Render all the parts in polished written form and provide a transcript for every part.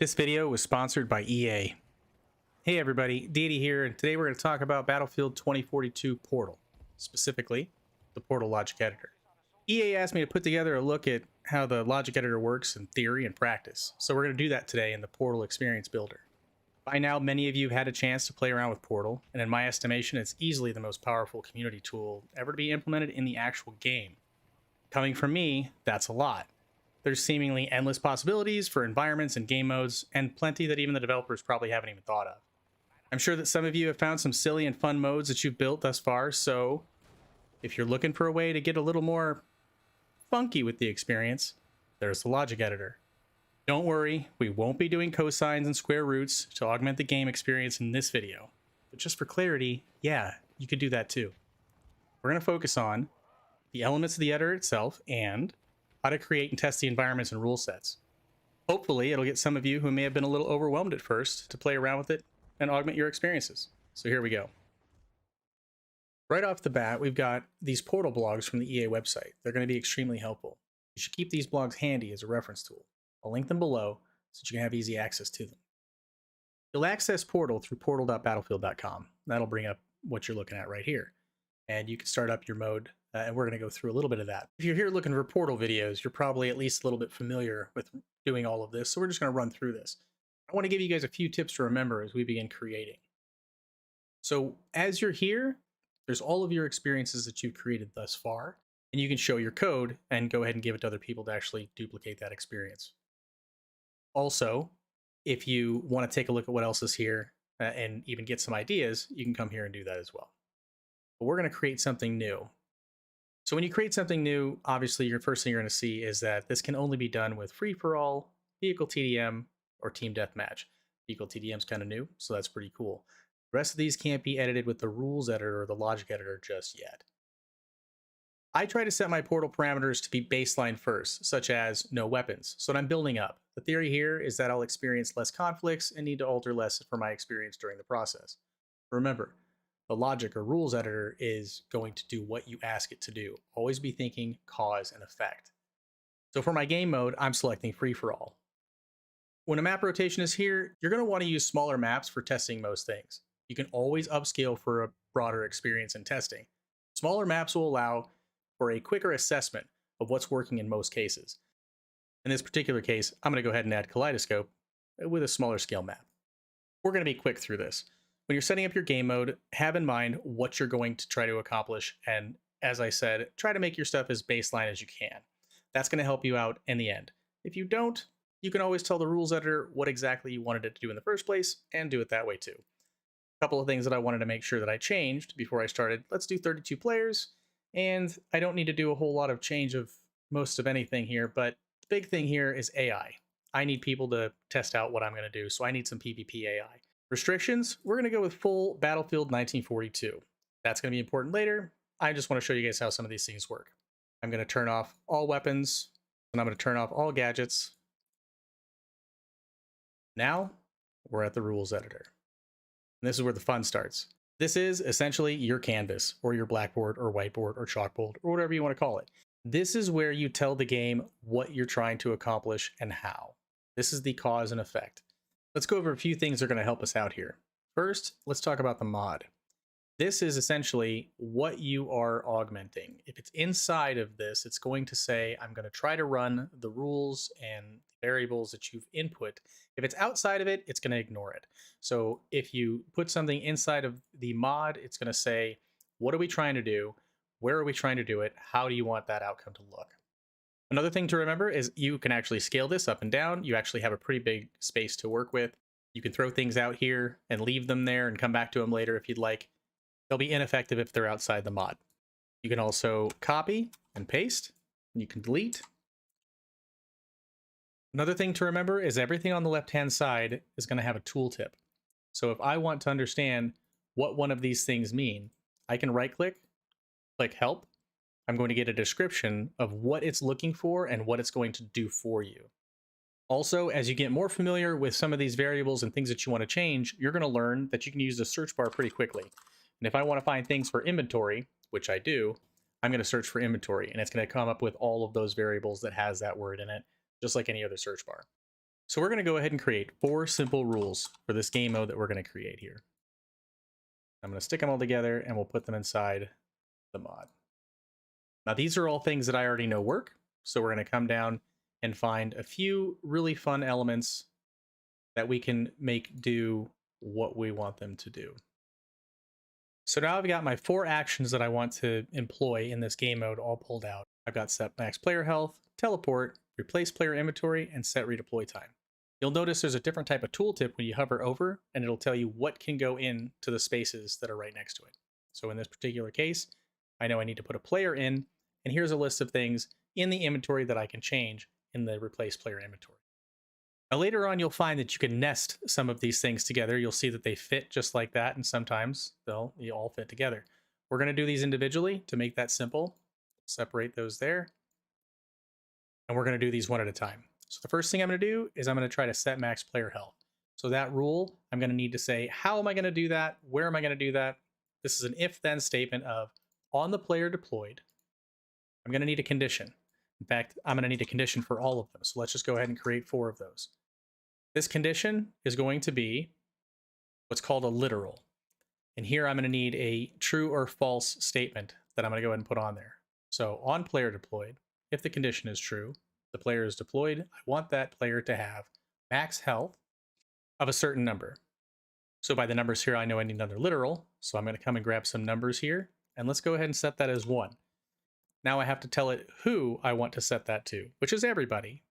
This video was sponsored by EA. Hey everybody, Deity here, and today we're going to talk about Battlefield 2042 Portal, specifically the Portal logic editor. EA asked me to put together a look at how the logic editor works in theory and practice, so we're going to do that today in the Portal Experience Builder. By now, many of you have had a chance to play around with Portal, and in my estimation, it's easily the most powerful community tool ever to be implemented in the actual game. Coming from me, that's a lot. There's seemingly endless possibilities for environments and game modes, and plenty that even the developers probably haven't even thought of. I'm sure that some of you have found some silly and fun modes that you've built thus far, so if you're looking for a way to get a little more funky with the experience, there's the logic editor. Don't worry, we won't be doing cosines and square roots to augment the game experience in this video. But just for clarity, yeah, you could do that too. We're going to focus on the elements of the editor itself and how to create and test the environments and rule sets. Hopefully, it'll get some of you who may have been a little overwhelmed at first to play around with it and augment your experiences. So here we go. Right off the bat, we've got these portal blogs from the EA website. They're going to be extremely helpful. You should keep these blogs handy as a reference tool. I'll link them below so that you can have easy access to them. You'll access Portal through portal.battlefield.com. That'll bring up what you're looking at right here. And you can start up your mode, and we're going to go through a little bit of that. If you're here looking for Portal videos, you're probably at least a little bit familiar with doing all of this, so we're just going to run through this. I want to give you guys a few tips to remember as we begin creating. So as you're here, there's all of your experiences that you've created thus far, and you can show your code and go ahead and give it to other people to actually duplicate that experience. Also, if you want to take a look at what else is here and even get some ideas, you can come here and do that as well. But we're going to create something new. So when you create something new, obviously your first thing you're going to see is that this can only be done with free-for-all, vehicle TDM, or team deathmatch. Vehicle TDM is kind of new, so that's pretty cool. The rest of these can't be edited with the rules editor or the logic editor just yet. I try to set my portal parameters to be baseline first, such as no weapons, so that I'm building up. The theory here is that I'll experience less conflicts and need to alter less for my experience during the process. Remember, the logic or rules editor is going to do what you ask it to do. Always be thinking cause and effect. So for my game mode, I'm selecting free-for-all. When a map rotation is here, you're going to want to use smaller maps for testing most things. You can always upscale for a broader experience in testing. Smaller maps will allow for a quicker assessment of what's working in most cases. In this particular case, I'm going to go ahead and add Kaleidoscope with a smaller scale map. We're going to be quick through this. When you're setting up your game mode, have in mind what you're going to try to accomplish, and as I said, try to make your stuff as baseline as you can. That's going to help you out in the end. If you don't, you can always tell the rules editor what exactly you wanted it to do in the first place, and do it that way too. A couple of things that I wanted to make sure that I changed before I started. Let's do 32 players, and I don't need to do a whole lot of change of most of anything here, but the big thing here is AI. I need people to test out what I'm going to do, so I need some PvP AI. Restrictions, we're going to go with full Battlefield 1942. That's going to be important later. I just want to show you guys how some of these things work. I'm going to turn off all weapons, and I'm going to turn off all gadgets. Now, we're at the rules editor. And this is where the fun starts. This is essentially your canvas, or your blackboard, or whiteboard, or chalkboard, or whatever you want to call it. This is where you tell the game what you're trying to accomplish and how. This is the cause and effect. Let's go over a few things that are going to help us out here. First, let's talk about the mod. This is essentially what you are augmenting. If it's inside of this, it's going to say, I'm going to try to run the rules and variables that you've input. If it's outside of it, it's going to ignore it. So if you put something inside of the mod, it's going to say, what are we trying to do? Where are we trying to do it? How do you want that outcome to look? Another thing to remember is you can actually scale this up and down. You actually have a pretty big space to work with. You can throw things out here and leave them there and come back to them later if you'd like. They'll be ineffective if they're outside the mod. You can also copy and paste, and you can delete. Another thing to remember is everything on the left-hand side is going to have a tooltip. So if I want to understand what one of these things mean, I can right-click, click Help. I'm going to get a description of what it's looking for and what it's going to do for you. Also, as you get more familiar with some of these variables and things that you want to change, you're going to learn that you can use the search bar pretty quickly. And if I want to find things for inventory, which I do, I'm going to search for inventory, and it's going to come up with all of those variables that has that word in it, just like any other search bar. So we're going to go ahead and create 4 simple rules for this game mode that we're going to create here. I'm going to stick them all together and we'll put them inside the mod. Now these are all things that I already know work. So we're going to come down and find a few really fun elements that we can make do what we want them to do. So now I've got my 4 actions that I want to employ in this game mode all pulled out. I've got set max player health, teleport, replace player inventory, and set redeploy time. You'll notice there's a different type of tooltip when you hover over, and it'll tell you what can go into the spaces that are right next to it. So in this particular case, I know I need to put a player in, and here's a list of things in the inventory that I can change in the replace player inventory. Now later on, you'll find that you can nest some of these things together. You'll see that they fit just like that, and sometimes they'll all fit together. We're going to do these individually to make that simple. Separate those there. And we're going to do these one at a time. So the first thing I'm going to do is I'm going to try to set max player health. So that rule, I'm going to need to say, how am I going to do that? Where am I going to do that? This is an if-then statement of on the player deployed, I'm going to need a condition. In fact, I'm going to need a condition for all of them. So let's just go ahead and create 4 of those. This condition is going to be what's called a literal. And here I'm going to need a true or false statement that I'm going to go ahead and put on there. So on player deployed, if the condition is true, the player is deployed, I want that player to have max health of a certain number. So by the numbers here, I know I need another literal. So I'm going to come and grab some numbers here. And let's go ahead and set that as 1. Now I have to tell it who I want to set that to, which is everybody.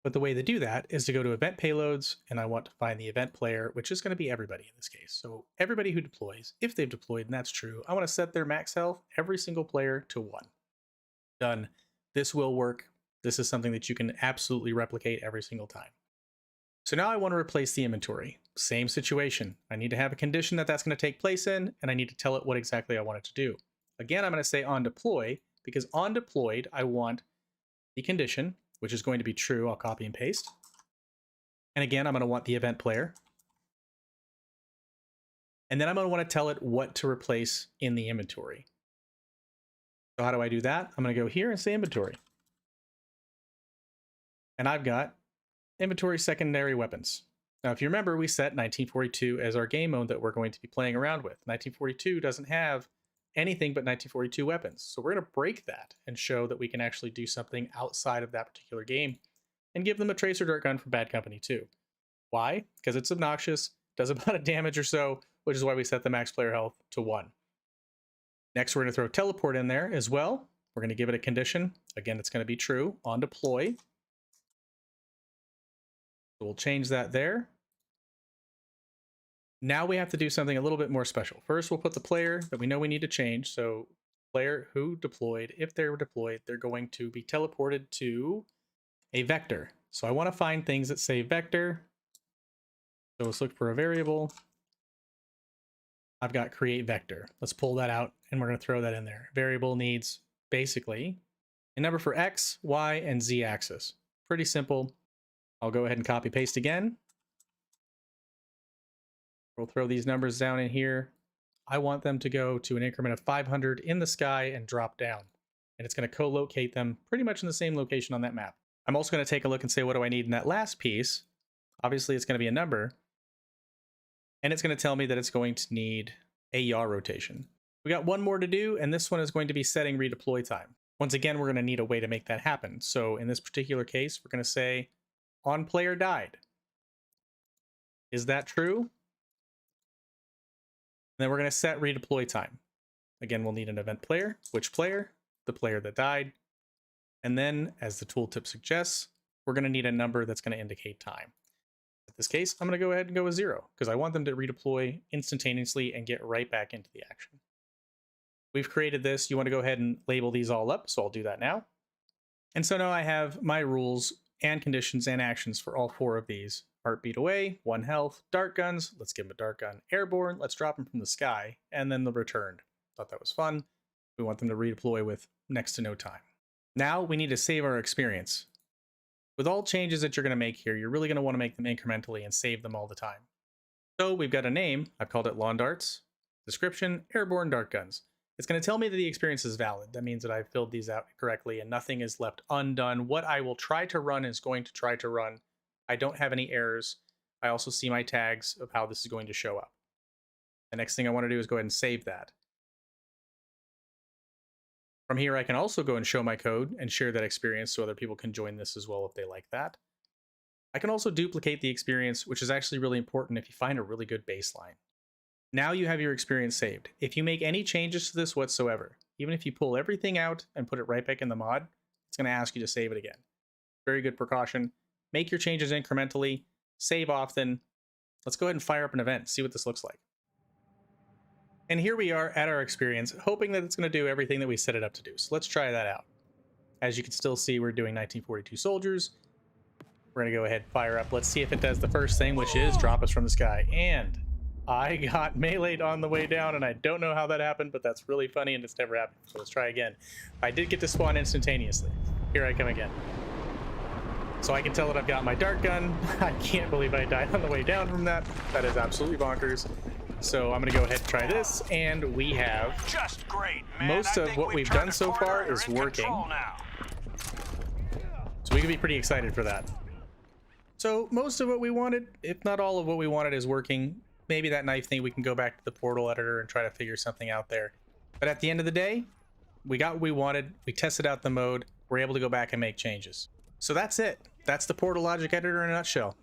But the way to do that is to go to event payloads, and I want to find the event player, which is going to be everybody in this case. So everybody who deploys, if they've deployed, and that's true, I want to set their max health, every single player, to 1. Done. This will work. This is something that you can absolutely replicate every single time. So now I want to replace the inventory. Same situation. I need to have a condition that that's going to take place in, and I need to tell it what exactly I want it to do. Again, I'm going to say on deploy, because on deployed, I want the condition, which is going to be true. I'll copy and paste. And again, I'm going to want the event player. And then I'm going to want to tell it what to replace in the inventory. So how do I do that? I'm going to go here and say inventory. And I've got inventory secondary weapons. Now, if you remember, we set 1942 as our game mode that we're going to be playing around with. 1942 doesn't have anything but 1942 weapons. So we're going to break that and show that we can actually do something outside of that particular game and give them a tracer dart gun from Bad Company 2. Why? Because it's obnoxious, does about a damage or so, which is why we set the max player health to 1. Next, we're going to throw teleport in there as well. We're going to give it a condition. Again, it's going to be true on deploy. So we'll change that there. Now we have to do something a little bit more special. First, we'll put the player that we know we need to change. So player who deployed, if they were deployed, they're going to be teleported to a vector. So I want to find things that say vector. So let's look for a variable. I've got create vector. Let's pull that out and we're going to throw that in there. Variable needs basically a number for X, Y, and Z axis. Pretty simple. I'll go ahead and copy paste again. We'll throw these numbers down in here. I want them to go to an increment of 500 in the sky and drop down. And it's going to co-locate them pretty much in the same location on that map. I'm also going to take a look and say, what do I need in that last piece? Obviously, it's going to be a number. And it's going to tell me that it's going to need a yaw rotation. We got one more to do, and this one is going to be setting redeploy time. Once again, we're going to need a way to make that happen. So in this particular case, we're going to say on player died. Is that true? Then we're going to set redeploy time. Again, we'll need an event player. Which player? The player that died. And then, as the tooltip suggests, we're going to need a number that's going to indicate time. In this case, I'm going to go ahead and go with 0 because I want them to redeploy instantaneously and get right back into the action. We've created this. You want to go ahead and label these all up, so I'll do that now. And so now I have my rules and conditions and actions for all 4 of these. Heartbeat away, 1 health, dart guns, let's give him a dart gun. Airborne, let's drop him from the sky, and then the returned. Thought that was fun. We want them to redeploy with next to no time. Now we need to save our experience. With all changes that you're going to make here, you're really going to want to make them incrementally and save them all the time. So we've got a name, I've called it lawn darts. Description, airborne dart guns. It's going to tell me that the experience is valid. That means that I've filled these out correctly and nothing is left undone. What I will try to run is going to try to run I don't have any errors. I also see my tags of how this is going to show up. The next thing I want to do is go ahead and save that. From here, I can also go and show my code and share that experience so other people can join this as well if they like that. I can also duplicate the experience, which is actually really important if you find a really good baseline. Now you have your experience saved. If you make any changes to this whatsoever, even if you pull everything out and put it right back in the mod, it's going to ask you to save it again. Very good precaution. Make your changes incrementally, save often. Let's go ahead and fire up an event, see what this looks like. And here we are at our experience, hoping that it's going to do everything that we set it up to do. So let's try that out. As you can still see, we're doing 1942 soldiers. We're going to go ahead and fire up. Let's see if it does the first thing, which is drop us from the sky. And I got meleeed on the way down, and I don't know how that happened, but that's really funny, and it's never happened. So let's try again. I did get to spawn instantaneously. Here I come again. So I can tell that I've got my dart gun. I can't believe I died on the way down from that. That is absolutely bonkers. So I'm going to go ahead and try this, and we have just great, man. Most of what we've done so far is working. So we can be pretty excited for that. So most of what we wanted, if not all of what we wanted, is working. Maybe that knife thing, we can go back to the portal editor and try to figure something out there. But at the end of the day, we got what we wanted. We tested out the mode. We're able to go back and make changes. So that's it. That's the Portal Logic Editor in a nutshell.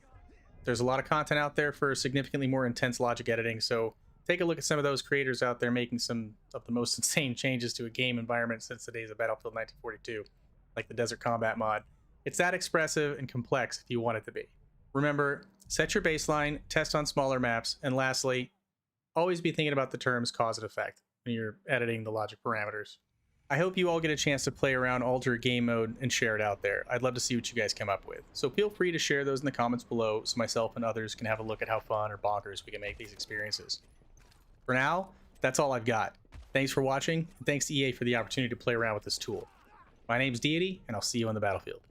There's a lot of content out there for significantly more intense logic editing, so take a look at some of those creators out there making some of the most insane changes to a game environment since the days of Battlefield 1942, like the Desert Combat mod. It's that expressive and complex if you want it to be. Remember, set your baseline, test on smaller maps, and lastly, always be thinking about the terms cause and effect when you're editing the logic parameters. I hope you all get a chance to play around Alter Game Mode and share it out there. I'd love to see what you guys come up with. So feel free to share those in the comments below so myself and others can have a look at how fun or bonkers we can make these experiences. For now, that's all I've got. Thanks for watching, and thanks to EA for the opportunity to play around with this tool. My name's Deity, and I'll see you on the battlefield.